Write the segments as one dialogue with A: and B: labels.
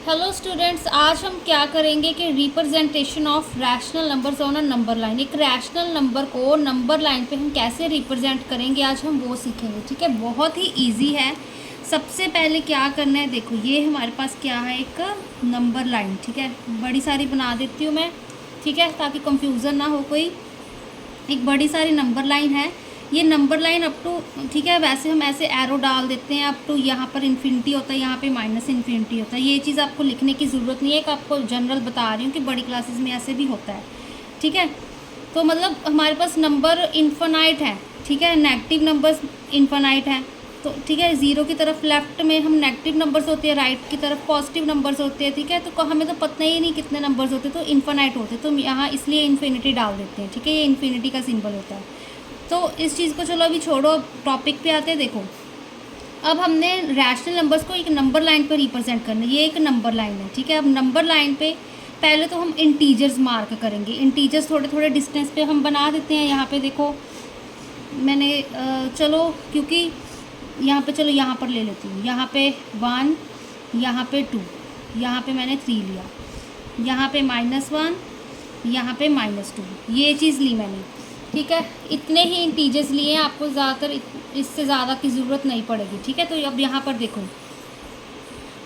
A: Hello students, आज हम क्या करेंगे कि representation of rational numbers on a number line. एक रैशनल नंबर को नंबर लाइन पे हम कैसे रिप्रेजेंट करेंगे, आज हम वो सीखेंगे। ठीक है, बहुत ही इजी है। सबसे पहले क्या करना है, देखो ये हमारे पास क्या है, एक नंबर लाइन। ठीक है, बड़ी सारी बना देती हूँ मैं, ठीक है, ताकि कंफ्यूजन ना हो कोई। एक बड़ी सारी नंबर लाइन है, ये नंबर लाइन अप टू, ठीक है, वैसे हम ऐसे एरो डाल देते हैं अप टू, यहाँ पर इन्फिनिटी होता है, यहाँ पे माइनस इन्फिनिटी होता है। ये चीज़ आपको लिखने की ज़रूरत नहीं है, एक आपको जनरल बता रही हूँ कि बड़ी क्लासेस में ऐसे भी होता है। ठीक है, तो मतलब हमारे पास नंबर इन्फिनाइट है, ठीक है, नेगेटिव नंबर्स इन्फिनाइट हैं। तो ठीक है, ज़ीरो की तरफ लेफ्ट में हम नेगेटिव नंबर्स होते हैं, राइट की तरफ पॉजिटिव नंबर्स होते हैं। ठीक है, तो हमें तो पता ही नहीं कितने नंबर्स होते हैं, तो इन्फिनाइट होते हैं, तो यहाँ इसलिए इन्फिनिटी डाल देते हैं। ठीक है, ये इन्फिनिटी का सिंबल होता है। तो इस चीज़ को चलो अभी छोड़ो, अब टॉपिक पे आते हैं। देखो, अब हमने रैशनल नंबर्स को एक नंबर लाइन पर रिप्रेजेंट करना है। ये एक नंबर लाइन है, ठीक है। अब नंबर लाइन पे पहले तो हम इंटीजर्स मार्क करेंगे। इंटीजर्स थोड़े थोड़े डिस्टेंस पे हम बना देते हैं। यहाँ पे देखो मैंने चलो, क्योंकि यहाँ पे, चलो यहाँ पर ले लेती हूँ। यहाँ पे 1, यहाँ पे 2, यहाँ पे मैंने 3 लिया, यहाँ पे -1, यहाँ पे -2, ये चीज़ ली मैंने। ठीक है, इतने ही इंटीजर्स लिए हैं, आपको ज़्यादातर इससे ज़्यादा की ज़रूरत नहीं पड़ेगी। ठीक है, तो अब यहाँ पर देखो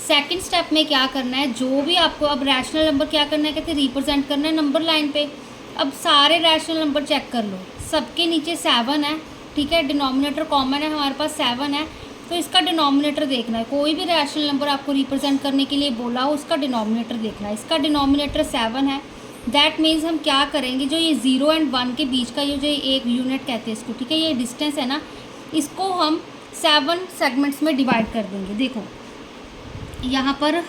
A: सेकंड स्टेप में क्या करना है, जो भी आपको अब रैशनल नंबर क्या करना है, कहते हैं रिप्रेजेंट करना है नंबर लाइन पे। अब सारे रैशनल नंबर चेक कर लो, सबके नीचे 7 है। ठीक है, डिनोमिनेटर कॉमन है, हमारे पास 7 है, तो इसका डिनोमिनेटर देखना है। कोई भी रैशनल नंबर आपको रिप्रेजेंट करने के लिए बोला हो, उसका डिनोमिनेटर देखना है। इसका डिनोमिनेटर 7 है। दैट मीन्स हम क्या करेंगे, जो ये 0 और 1 के बीच का ये जो एक यूनिट कहते हैं इसको, ठीक है, ये डिस्टेंस है ना, इसको हम 7 सेगमेंट्स में डिवाइड कर देंगे। देखो यहाँ पर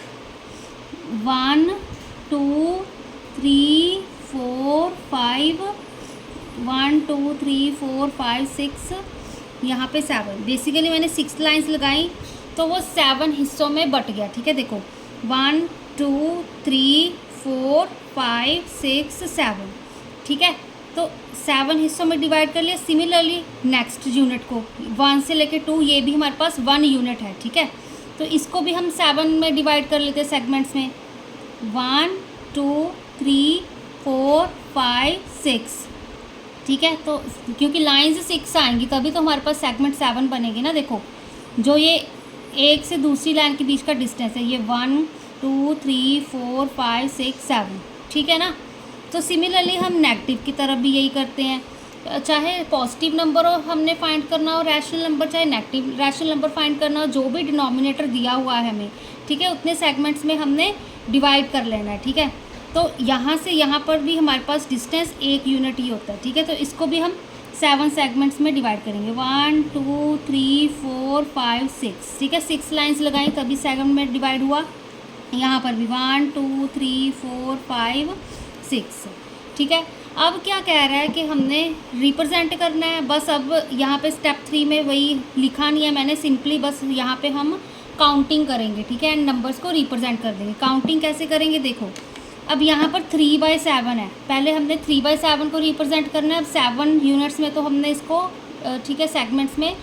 A: 1 2 3 4 5, 1 2 3 4 5 6, यहाँ पे 7। बेसिकली मैंने 6 लाइन्स लगाई, तो वो 7 हिस्सों में बट गया। ठीक है, देखो 1 2 3 4 5 6 7। ठीक है, तो 7 हिस्सों में डिवाइड कर लिया। सिमिलरली नेक्स्ट यूनिट को 1 से लेकर 2, ये भी हमारे पास 1 यूनिट है। ठीक है, तो इसको भी हम 7 में डिवाइड कर लेते हैं सेगमेंट्स में, 1 2 3 4 5 6। ठीक है, तो क्योंकि लाइन्स 6 आएंगी तभी तो हमारे पास सेगमेंट 7 बनेगी ना। देखो, जो ये एक से दूसरी लाइन के बीच का डिस्टेंस है, ये 1 2 3 4 5 6 7। ठीक है ना, तो सिमिलरली हम नेगेटिव की तरफ भी यही करते हैं। चाहे पॉजिटिव नंबर हो हमने फाइंड करना हो रैशनल नंबर, चाहे नेगेटिव रैशनल नंबर फाइंड करना हो, जो भी डिनोमिनेटर दिया हुआ है हमें, ठीक है, उतने सेगमेंट्स में हमने डिवाइड कर लेना है। ठीक है, तो यहाँ से यहाँ पर भी हमारे पास डिस्टेंस 1 यूनिट ही होता है। ठीक है, तो इसको भी हम 7 सेगमेंट्स में डिवाइड करेंगे, 1 2 3 4 5 6। ठीक है, 6 लाइन्स लगाई तभी सेगमेंट में डिवाइड हुआ। यहाँ पर भी 1 2 3 4 5 6। ठीक है, अब क्या कह रहा है कि हमने रिप्रेजेंट करना है। बस अब यहाँ पे स्टेप 3 में वही लिखा नहीं है मैंने, सिंपली बस यहाँ पे हम काउंटिंग करेंगे। ठीक है, एंड नंबर्स को रिप्रेजेंट कर देंगे। काउंटिंग कैसे करेंगे, देखो अब यहाँ पर 3/7 है, पहले हमने 3/7 को रिप्रेजेंट करना है। अब 7 यूनिट्स में तो हमने इसको ठीक है सेगमेंट्स में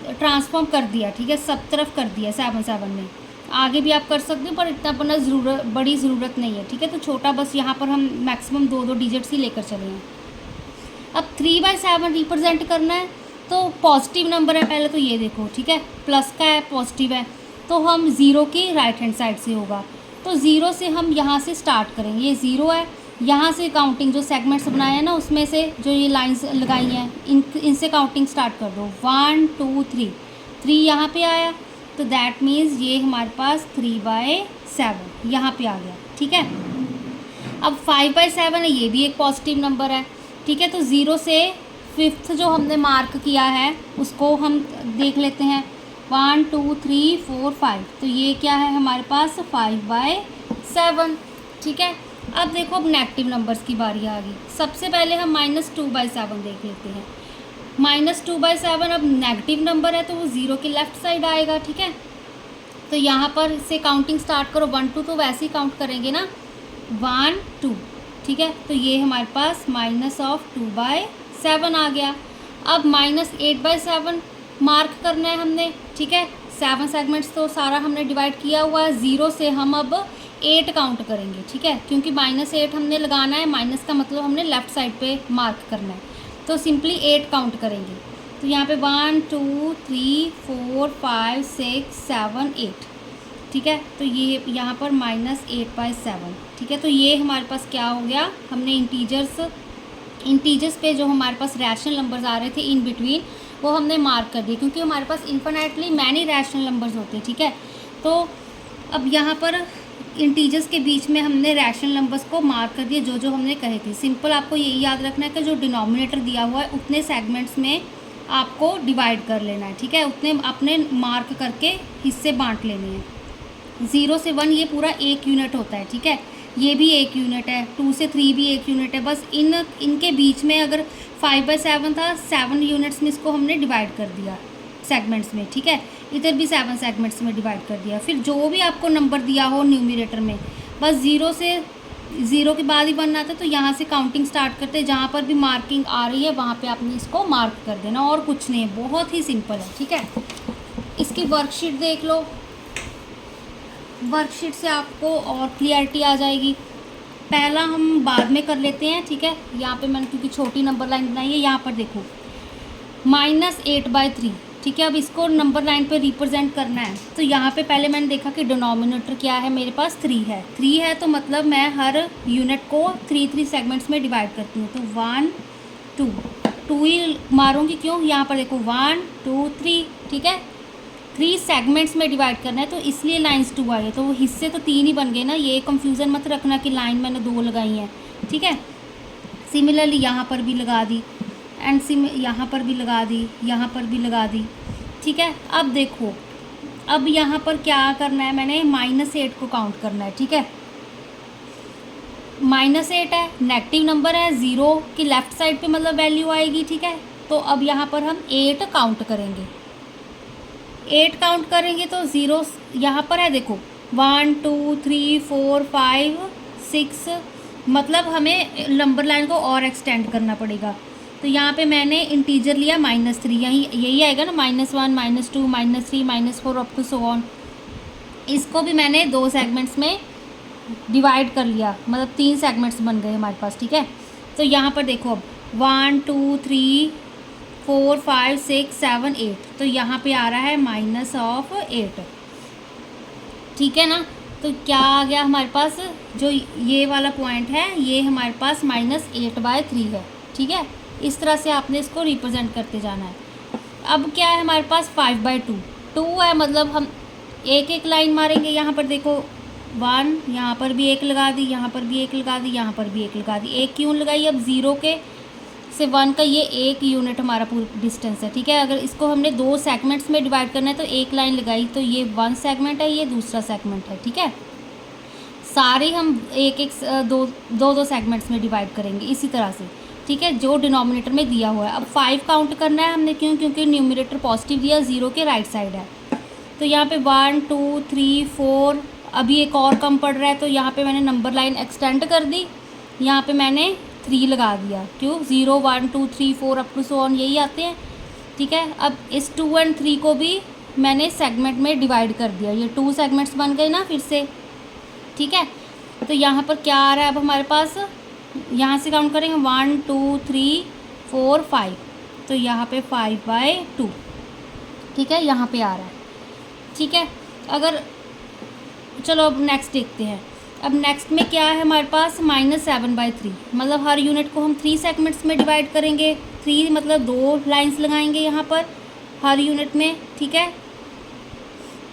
A: ट्रांसफॉर्म कर दिया। ठीक है, सब तरफ कर दिया 7 में। आगे भी आप कर सकते हो, पर इतना बड़ी ज़रूरत नहीं है। ठीक है, तो छोटा बस यहाँ पर हम मैक्सिमम 2 डिजिट्स ही लेकर चले हैं। अब 3/7 रिप्रेजेंट करना है, तो पॉजिटिव नंबर है पहले तो ये देखो, ठीक है, प्लस का है, पॉजिटिव है, तो हम 0 की राइट हैंड साइड से होगा। तो 0 से हम यहाँ से स्टार्ट करेंगे, ये 0 है, यहाँ से काउंटिंग जो सेगमेंट्स बनाए हैं ना, उसमें से जो ये लाइन्स लगाई हैं इनसे काउंटिंग स्टार्ट कर दो। 1 2 3 यहाँ पे आया, तो दैट मीन्स ये हमारे पास 3/7 यहाँ पे आ गया। ठीक है, अब 5/7 है, ये भी एक पॉजिटिव नंबर है। ठीक है, तो 0 से 5th जो हमने मार्क किया है उसको हम देख लेते हैं, 1 2 3 4 5, तो ये क्या है हमारे पास 5/7। ठीक है, अब देखो अब नेगेटिव नंबर्स की बारी आ गई। सबसे पहले हम -2/7 देख लेते हैं। -2/7 अब नेगेटिव नंबर है, तो वो 0 की लेफ़्ट साइड आएगा। ठीक है, तो यहाँ पर से काउंटिंग स्टार्ट करो, 1 2 तो वैसे ही काउंट करेंगे ना, 1 2। ठीक है, तो ये हमारे पास -2/7 आ गया। अब -8/7 मार्क करना है हमने। ठीक है, 7 सेगमेंट्स तो सारा हमने डिवाइड किया हुआ है। 0 से हम अब 8 काउंट करेंगे, ठीक है, क्योंकि -8 हमने लगाना है, माइनस का मतलब हमने लेफ़्ट साइड पे मार्क करना है, तो सिंपली 8 काउंट करेंगे। तो यहाँ पे 1 2 3 4 5 6 7 8, ठीक है। तो ये यहाँ पर -8/7, ठीक है। तो ये हमारे पास क्या हो गया, हमने इंटीजर्स पे जो हमारे पास रैशनल नंबर्स आ रहे थे इन बिटवीन, वो हमने मार्क कर दिए, क्योंकि हमारे पास इन्फिनिटली मैनी रैशनल नंबर्स होते हैं, ठीक है। तो अब यहाँ पर इंटीजर्स के बीच में हमने रैशनल नंबर्स को मार्क कर दिए, जो जो हमने कहे थे। सिंपल आपको यही याद रखना है कि जो डिनोमिनेटर दिया हुआ है उतने सेगमेंट्स में आपको डिवाइड कर लेना है, ठीक है, उतने अपने मार्क करके हिस्से बांट लेने हैं। 0 से 1 ये पूरा 1 यूनिट होता है, ठीक है, ये भी 1 यूनिट है, 2 से 3 भी 1 यूनिट है। बस इनके बीच में अगर 5/7 था, 7 यूनिट्स में इसको हमने डिवाइड कर दिया सेगमेंट्स में, ठीक है। इधर भी 7 सेगमेंट्स में डिवाइड कर दिया। फिर जो भी आपको नंबर दिया हो न्यूमरेटर में, बस 0 के बाद ही 1 आता है, तो यहाँ से काउंटिंग स्टार्ट करते हैं। जहाँ पर भी मार्किंग आ रही है वहाँ पे आपने इसको मार्क कर देना, और कुछ नहीं है, बहुत ही सिंपल है, ठीक है। इसकी वर्कशीट देख लो, वर्कशीट से आपको और क्लियरिटी आ जाएगी। पहला हम बाद में कर लेते हैं, ठीक है। यहाँ पे मैंने क्योंकि छोटी नंबर लाइन बनाई है, यहाँ पर देखो -8/3, ठीक है। अब इसको नंबर लाइन पे रिप्रेजेंट करना है, तो यहाँ पे पहले मैंने देखा कि डिनोमिनेटर क्या है, मेरे पास 3 है, तो मतलब मैं हर यूनिट को 3 सेगमेंट्स में डिवाइड करती हूँ। तो 1 2 ही मारूंगी, क्यों, यहाँ पर देखो 1 2 3, ठीक है, 3 सेगमेंट्स में डिवाइड करना है, तो इसलिए लाइन्स 2 आई है। तो वो हिस्से तो 3 ही बन गए ना, ये कंफ्यूजन मत रखना कि लाइन मैंने 2 लगाई हैं, ठीक है। सिमिलरली यहाँ पर भी लगा दी, एंड यहाँ पर भी लगा दी, यहाँ पर भी लगा दी, ठीक है। अब देखो, अब यहाँ पर क्या करना है, मैंने -8 को काउंट करना है, ठीक है। -8 है, नेगेटिव नंबर है, 0 की लेफ़्ट साइड पे मतलब वैल्यू आएगी, ठीक है। तो अब यहाँ पर हम 8 काउंट करेंगे, 8 काउंट करेंगे तो 0 यहाँ पर है, देखो 1 2 3 4 5 6, मतलब हमें नंबर लाइन को और एक्सटेंड करना पड़ेगा। तो यहाँ पे मैंने इंटीजर लिया -3, यही आएगा ना, -1 -2 -3 -4 अप टू सो ऑन। इसको भी मैंने 2 सेगमेंट्स में डिवाइड कर लिया, मतलब 3 सेगमेंट्स बन गए हमारे पास, ठीक है। तो यहाँ पर देखो अब 1 2 3 4 5 6 7 8, तो यहाँ पे आ रहा है -8, ठीक है ना। तो क्या आ गया हमारे पास, जो ये वाला पॉइंट है ये हमारे पास -8/3 है, ठीक है। इस तरह से आपने इसको रिप्रेजेंट करते जाना है। अब क्या है हमारे पास 5/2 है, मतलब हम एक लाइन मारेंगे। यहाँ पर देखो 1, यहाँ पर भी 1 लगा दी, यहाँ पर भी 1 लगा दी, यहाँ पर भी 1 लगा दी। 1 क्यों लगाई, अब 0 से 1 का ये 1 यूनिट हमारा पूरा डिस्टेंस है, ठीक है। अगर इसको हमने 2 सेगमेंट्स में डिवाइड करना है तो 1 लाइन लगाई, तो ये 1 सेगमेंट है, ये दूसरा सेगमेंट है, ठीक है। सारे हम 2 सेगमेंट्स में डिवाइड करेंगे इसी तरह से, ठीक है, जो डिनोमिनेटर में दिया हुआ है। अब 5 काउंट करना है हमने, क्यों, क्योंकि न्यूमरेटर पॉजिटिव दिया, 0 के राइट साइड है। तो यहाँ पे 1 2 3 4, अभी एक और कम पड़ रहा है, तो यहाँ पे मैंने नंबर लाइन एक्सटेंड कर दी, यहाँ पे मैंने 3 लगा दिया, क्यों, 0 1 2 3 4 अप टू सो ऑन यही आते हैं, ठीक है। अब इस 2 और 3 को भी मैंने सेगमेंट में डिवाइड कर दिया, ये 2 सेगमेंट्स बन गए ना फिर से, ठीक है। तो यहाँ पर क्या आ रहा है अब हमारे पास, यहाँ से काउंट करेंगे 1 2 3 4 5, तो यहाँ पे 5/2, ठीक है, यहाँ पे आ रहा है, ठीक है। अगर चलो अब नेक्स्ट देखते हैं। अब नेक्स्ट में क्या है हमारे पास -7/3, मतलब हर यूनिट को हम 3 सेगमेंट्स में डिवाइड करेंगे। 3 मतलब 2 लाइंस लगाएंगे यहाँ पर हर यूनिट में, ठीक है।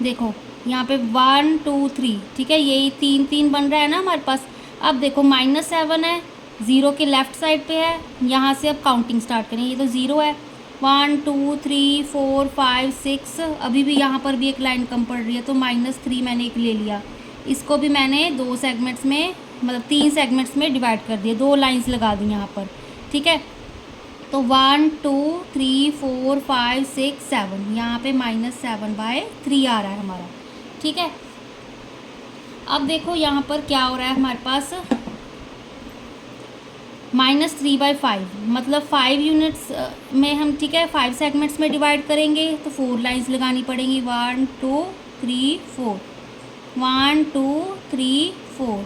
A: देखो यहाँ पे 1 2 3, ठीक है, यही 3 बन रहा है ना हमारे पास। अब देखो -7 है, 0 के लेफ़्ट साइड पे है, यहाँ से अब काउंटिंग स्टार्ट करें, ये तो 0 है, 1 2 3 4 5 6, अभी भी यहाँ पर भी एक लाइन कम पड़ रही है, तो -3 मैंने एक ले लिया। इसको भी मैंने 2 सेगमेंट्स में, मतलब 3 सेगमेंट्स में डिवाइड कर दिया, 2 लाइंस लगा दी यहाँ पर, ठीक है। तो 1 2 3 4 5 6 7, यहाँ पे -7/3 आ रहा है हमारा, ठीक है। अब देखो यहाँ पर क्या हो रहा है हमारे पास, -3/5 मतलब 5 यूनिट्स में हम, ठीक है, 5 सेगमेंट्स में डिवाइड करेंगे तो 4 लाइंस लगानी पड़ेंगी। 1 2 3 4, 1 2 3 4,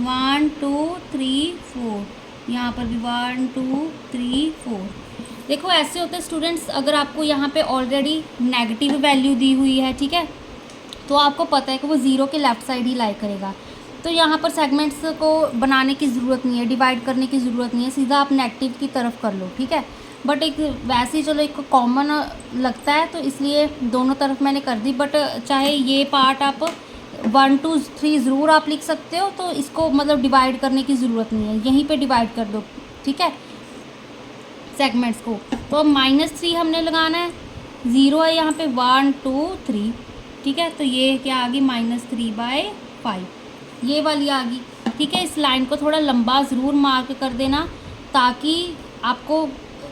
A: 1 2 3 4, यहाँ पर भी 1 2 3 4। देखो ऐसे होते हैं स्टूडेंट्स, अगर आपको यहाँ पे ऑलरेडी नेगेटिव वैल्यू दी हुई है, ठीक है, तो आपको पता है कि वो ज़ीरो के लेफ़्ट साइड ही लाई करेगा, तो यहाँ पर सेगमेंट्स को बनाने की ज़रूरत नहीं है, डिवाइड करने की ज़रूरत नहीं है, सीधा आप नेगेटिव की तरफ कर लो, ठीक है। बट एक वैसे ही चलो एक कॉमन लगता है तो इसलिए दोनों तरफ मैंने कर दी, बट चाहे ये पार्ट आप 1 2 3 ज़रूर आप लिख सकते हो, तो इसको मतलब डिवाइड करने की ज़रूरत नहीं है, यहीं पे डिवाइड कर दो, ठीक है, सेगमेंट्स को। तो अब -3 हमने लगाना है, 0 है यहाँ पे, 1 2 3, ठीक है, तो ये क्या आ गई -3/5, ये वाली आ गई, ठीक है। इस लाइन को थोड़ा लंबा ज़रूर मार्क कर देना ताकि आपको,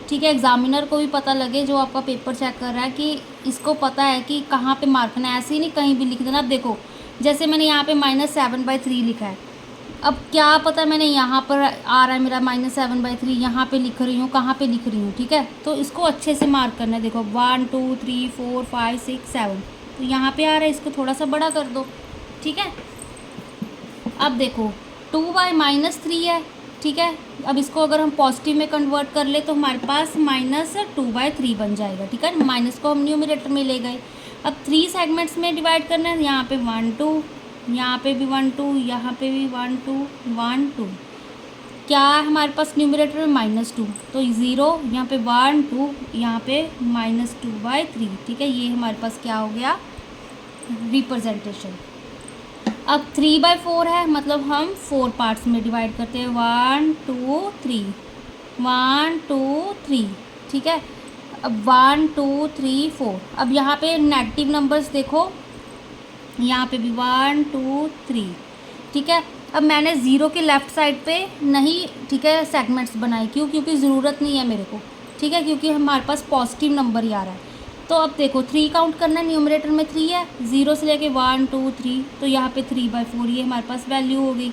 A: ठीक है, एग्जामिनर को भी पता लगे जो आपका पेपर चेक कर रहा है कि इसको पता है कि कहाँ पे मार्क करना है, ऐसे ही नहीं कहीं भी लिख देना। अब देखो जैसे मैंने यहाँ पे -7/3 लिखा है, अब क्या पता मैंने यहाँ पर आ रहा है मेरा -7/3, यहाँ पे लिख रही हूँ, कहाँ पे लिख रही हूँ, ठीक है, तो इसको अच्छे से मार्क करना है। देखो 1 2 3 4 5 6 7, तो यहाँ पे आ रहा है, इसको थोड़ा सा बड़ा कर दो, ठीक है। अब देखो 2/-3 है, ठीक है, अब इसको अगर हम पॉजिटिव में कन्वर्ट कर ले तो हमारे पास -2/3 बन जाएगा, ठीक है, माइनस को हम न्यूमरेटर में ले गए। अब 3 सेगमेंट्स में डिवाइड करना है, यहाँ पे 1 2, यहाँ पे भी 1 2, यहाँ पे भी 1 2 1 2, क्या है हमारे पास न्यूमरेटर में -2, तो 0, यहाँ पे 1 2, यहाँ पे -2/3, ठीक है, ये हमारे पास क्या हो गया रिप्रेजेंटेशन। अब 3/4 है, मतलब हम 4 पार्ट्स में डिवाइड करते हैं, 1 2 3, 1 2 3, ठीक है। अब 1 2 3 4, अब यहाँ पे नेगेटिव नंबर्स देखो, यहाँ पे भी 1 2 3, ठीक है। अब मैंने 0 के लेफ़्ट साइड पे नहीं, ठीक है, सेगमेंट्स बनाए, क्यों, क्योंकि ज़रूरत नहीं है मेरे को, ठीक है, क्योंकि हमारे पास पॉजिटिव नंबर ही आ रहा है। तो अब देखो 3 काउंट करना है, न्यूमरेटर में 3 है, 0 से लेके 1 2 3, तो यहाँ पे 3/4 ये हमारे पास वैल्यू हो गई,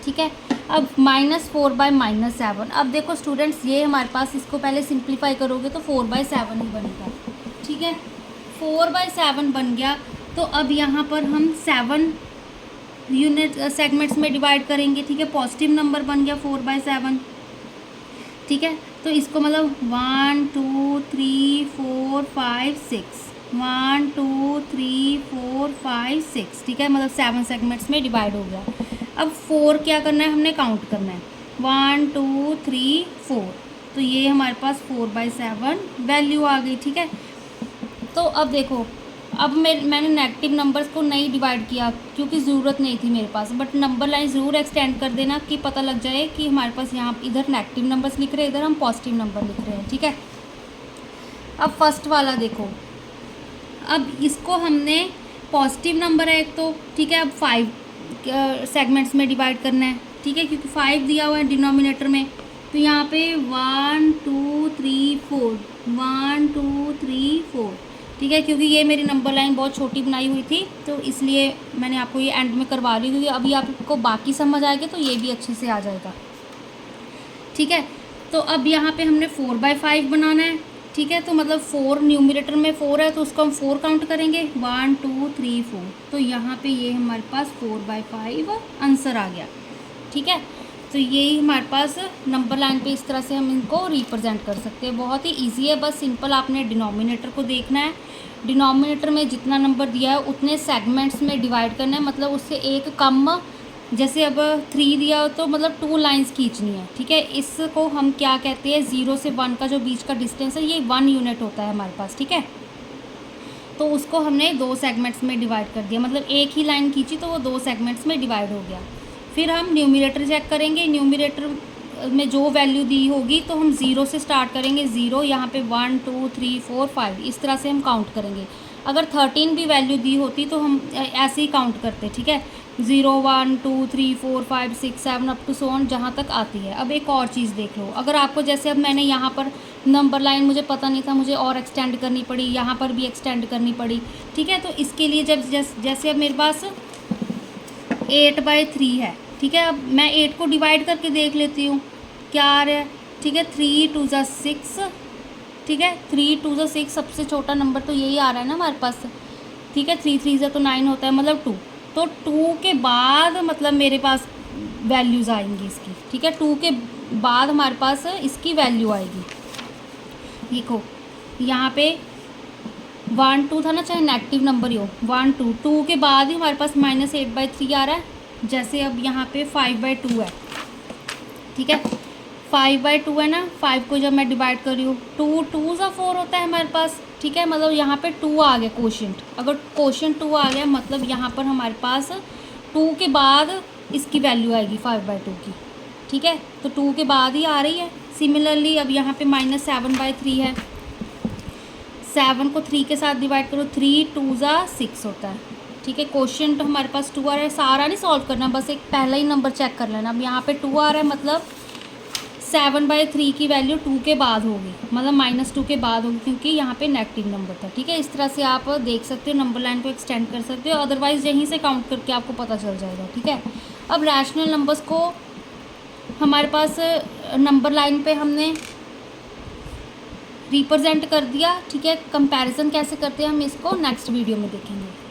A: ठीक है। अब -4/-7, अब देखो स्टूडेंट्स ये हमारे पास, इसको पहले सिंप्लीफाई करोगे तो 4/7 ही बनेगा, ठीक है, 4/7 बन गया। तो अब यहाँ पर हम 7 यूनिट सेगमेंट्स में डिवाइड करेंगे, ठीक है, पॉजिटिव नंबर बन गया 4/7, ठीक है। तो इसको मतलब 1 2 3 4 5 6, 1 2 3 4 5 6, ठीक है, मतलब 7 सेगमेंट्स में डिवाइड हो गया। अब 4 क्या करना है, हमने काउंट करना है, 1 2 3 4, तो ये हमारे पास 4/7 वैल्यू आ गई, ठीक है। तो अब देखो, अब मैंने नेगेटिव नंबर्स को नहीं डिवाइड किया क्योंकि ज़रूरत नहीं थी मेरे पास, बट नंबर लाइन ज़रूर एक्सटेंड कर देना कि पता लग जाए कि हमारे पास यहाँ इधर नेगेटिव नंबर्स लिख रहे हैं, इधर हम पॉजिटिव नंबर लिख रहे हैं, ठीक है। अब फर्स्ट वाला देखो, अब इसको हमने पॉजिटिव नंबर है एक तो, ठीक है, अब 5 सेगमेंट्स में डिवाइड करना है, ठीक है, क्योंकि 5 दिया हुआ है डिनोमिनेटर में, तो यहाँ पे 1 2 3 4, 1 2 3 4, ठीक है, क्योंकि ये मेरी नंबर लाइन बहुत छोटी बनाई हुई थी तो इसलिए मैंने आपको ये एंड में करवा ली, क्योंकि अभी आपको बाकी समझ आएगा तो ये भी अच्छे से आ जाएगा, ठीक है। तो अब यहाँ पे हमने 4/5 बनाना है, ठीक है, तो मतलब 4 न्यूमरेटर में 4 है तो उसको हम 4 काउंट करेंगे, 1 2 3 4, तो यहाँ पे ये हमारे पास 4/5 आंसर आ गया, ठीक है। तो यही हमारे पास नंबर लाइन पे इस तरह से हम इनको रिप्रेजेंट कर सकते हैं, बहुत ही इजी है, बस सिंपल आपने डिनोमिनेटर को देखना है, डिनोमिनेटर में जितना नंबर दिया है उतने सेगमेंट्स में डिवाइड करना है, मतलब उससे एक कम, जैसे अब 3 दिया हो तो मतलब 2 लाइंस खींचनी है, ठीक है। इसको हम क्या कहते हैं, 0 से 1 का जो बीच का डिस्टेंस है ये 1 यूनिट होता है हमारे पास, ठीक है। तो उसको हमने 2 सेगमेंट्स में डिवाइड कर दिया, मतलब एक ही लाइन खींची तो वो 2 सेगमेंट्स में डिवाइड हो गया। फिर हम न्यूमरेटर चेक करेंगे, न्यूमरेटर में जो वैल्यू दी होगी तो हम 0 से स्टार्ट करेंगे, 0, यहाँ पे 1 2 3 4 5, इस तरह से हम काउंट करेंगे। अगर 13 भी वैल्यू दी होती तो हम ऐसे ही काउंट करते, ठीक है, 0 1 2 3 4 5 6 7 अप टू सो ऑन जहाँ तक आती है। अब एक और चीज़ देख लो, अगर आपको जैसे अब मैंने यहाँ पर नंबर लाइन मुझे पता नहीं था, मुझे और एक्सटेंड करनी पड़ी, यहाँ पर भी एक्सटेंड करनी पड़ी, ठीक है। तो इसके लिए जब जैसे अब मेरे पास 8/3 है, ठीक है, अब मैं 8 को डिवाइड करके देख लेती हूँ, क्या आ रहा है, ठीक है, 3 2 ज़ा 6, ठीक है, 3 2 ज़ा 6 सबसे छोटा नंबर तो यही आ रहा है ना हमारे पास, ठीक है, 3 3 ज़ा तो 9 होता है, मतलब 2। तो 2 के बाद मतलब मेरे पास वैल्यूज़ आएंगी इसकी, ठीक है, 2 के बाद हमारे पास इसकी वैल्यू आएगी। देखो यहाँ पे 1 2 था ना, चाहे नेगेटिव नंबर ही हो, 1 2, 2 के बाद ही हमारे पास -8/3 आ रहा है। जैसे अब यहाँ पे 5/2 है, ठीक है, 5/2 है ना, 5 को जब मैं डिवाइड कर रही हूँ, 2 2 ज़ा 4 होता है हमारे पास, ठीक है, मतलब यहाँ पे 2 आ गया कोशेंट। अगर कोशेंट 2 आ गया मतलब यहाँ पर हमारे पास 2 के बाद इसकी वैल्यू आएगी 5/2 की, ठीक है, तो 2 के बाद ही आ रही है। सिमिलरली अब यहाँ पे -7/3 है, 7 को 3 के साथ डिवाइड करो, 3 2 ज़ा 6 होता है, ठीक है, क्वेश्चन तो हमारे पास 2 आ रहा है। सारा नहीं सॉल्व करना, बस एक पहला ही नंबर चेक कर लेना। अब यहाँ पे 2 आ रहा है मतलब 7/3 की वैल्यू 2 के बाद होगी, मतलब -2 के बाद होगी, क्योंकि यहाँ पे नेगेटिव नंबर था, ठीक है। इस तरह से आप देख सकते हो, नंबर लाइन को एक्सटेंड कर सकते हो, अदरवाइज़ यहीं से काउंट करके आपको पता चल जाएगा, ठीक है। अब रैशनल नंबर्स को हमारे पास नंबर लाइन पे हमने रिप्रेजेंट कर दिया, ठीक है। कंपैरिजन कैसे करते हैं हम इसको नेक्स्ट वीडियो में देखेंगे।